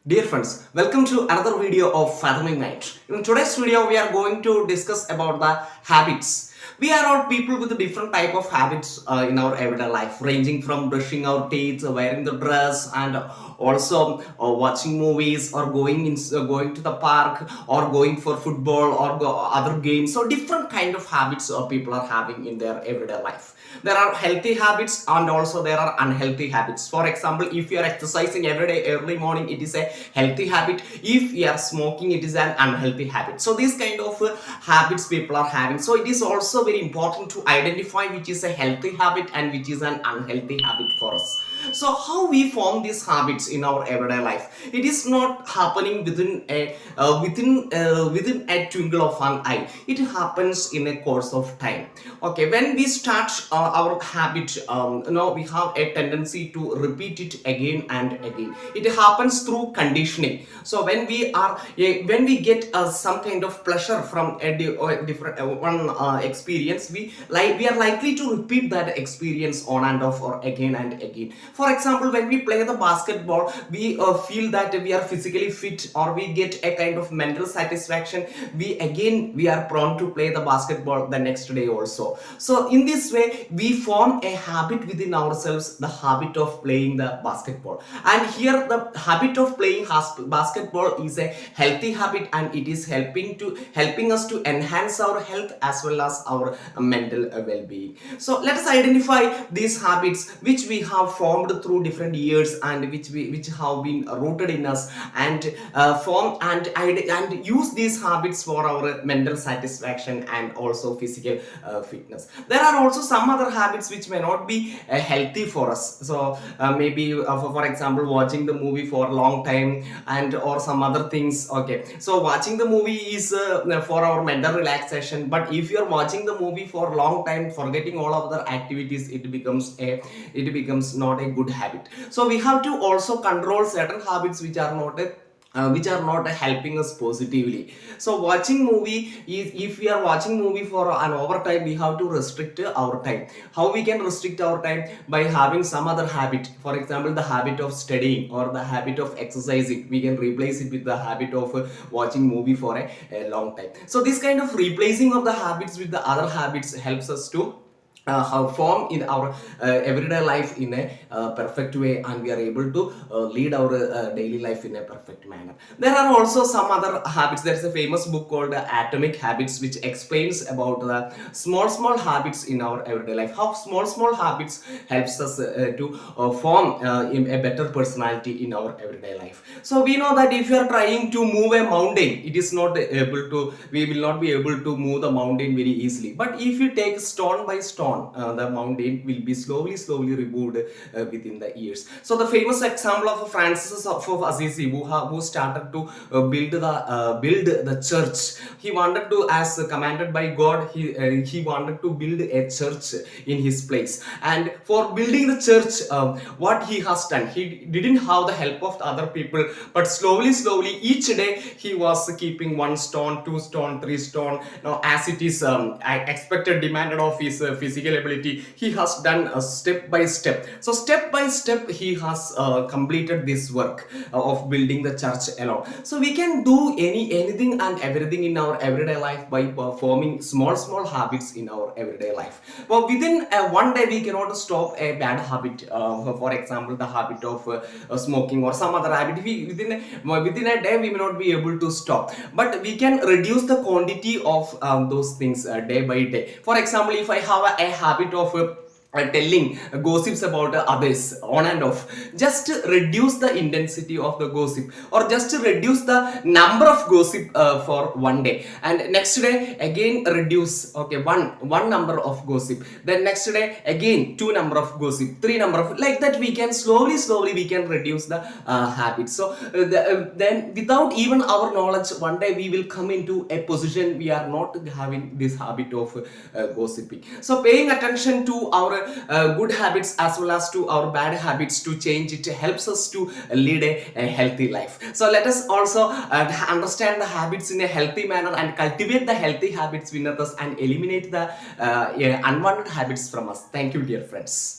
Dear friends, welcome to another video of Fathoming Night. In today's video, we are going to discuss about the habits. We are all people with different type of habits in our everyday life, ranging from brushing our teeth, wearing the dress, and also watching movies or going to the park or going for football or other games. So different kind of habits people are having in their everyday life. There are healthy habits and also there are unhealthy habits. For example, if you are exercising every day early morning, it is a healthy habit. If you are smoking, it is an unhealthy habit. So these kind of habits people are having. So it is also very important to identify which is a healthy habit and which is an unhealthy habit for us. So how we form these habits in our everyday life? It is not happening within a twinkle of an eye. It happens in a course of time. Okay, when we start our habit, we have a tendency to repeat it again and again. It happens through conditioning. So when we get some kind of pleasure from a different one experience, we are likely to repeat that experience on and off or again and again. For example, when we play the basketball, we feel that we are physically fit or we get a kind of mental satisfaction. We are prone to play the basketball the next day also. So in this way, we form a habit within ourselves, the habit of playing the basketball. And here the habit of playing basketball is a healthy habit, and it is helping us to enhance our health as well as our mental well-being. So let us identify these habits which we have formed through different years and which have been rooted in us, and form and use these habits for our mental satisfaction and also physical fitness. There are also some other habits which may not be healthy for us. So maybe for example, watching the movie for a long time and or some other things. Okay, so watching the movie is for our mental relaxation, but if you are watching the movie for a long time, forgetting all other activities, it becomes not a good habit. So we have to also control certain habits which are not helping us positively. So watching movie is, if we are watching movie for an overtime, we have to restrict our time. How we can restrict our time? By having some other habit. For example, the habit of studying or the habit of exercising, we can replace it with the habit of watching movie for a long time. So this kind of replacing of the habits with the other habits helps us to how form in our everyday life in a perfect way, and we are able to lead our daily life in a perfect manner. There are also some other habits. There is a famous book called Atomic Habits, which explains about the small habits in our everyday life, how small habits helps us to form in a better personality in our everyday life. So we know that if you are trying to move a mountain, it is not able to we will not be able to move the mountain very easily. But if you take stone by stone, the mountain will be slowly removed within the years. So the famous example of Francis of Assisi, who started to build the church. He wanted to, as commanded by God, he wanted to build a church in his place. And for building the church, what he has done, he didn't have the help of the other people, but slowly, each day he was keeping one stone, two stone, three stone. Now, as it is expected, demanded of his physical ability, he has done step by step. So step by step, he has completed this work of building the church alone. So we can do anything and everything in our everyday life by forming small habits in our everyday life. Well, within one day, we cannot stop a bad habit. For example, the habit of smoking or some other habit. Within a day, we may not be able to stop, but we can reduce the quantity of those things day by day. For example, if I have a habit of telling gossips about others on and off, just reduce the intensity of the gossip, or just reduce the number of gossip for one day, and next day again reduce, okay, one number of gossip, then next day again two number of gossip, three number of, like that we can slowly we can reduce the habit. So then without even our knowledge, one day we will come into a position we are not having this habit of gossiping. So paying attention to our good habits as well as to our bad habits, to change it helps us to lead a healthy life. So let us also understand the habits in a healthy manner and cultivate the healthy habits within us and eliminate the unwanted habits from us. Thank you, dear friends.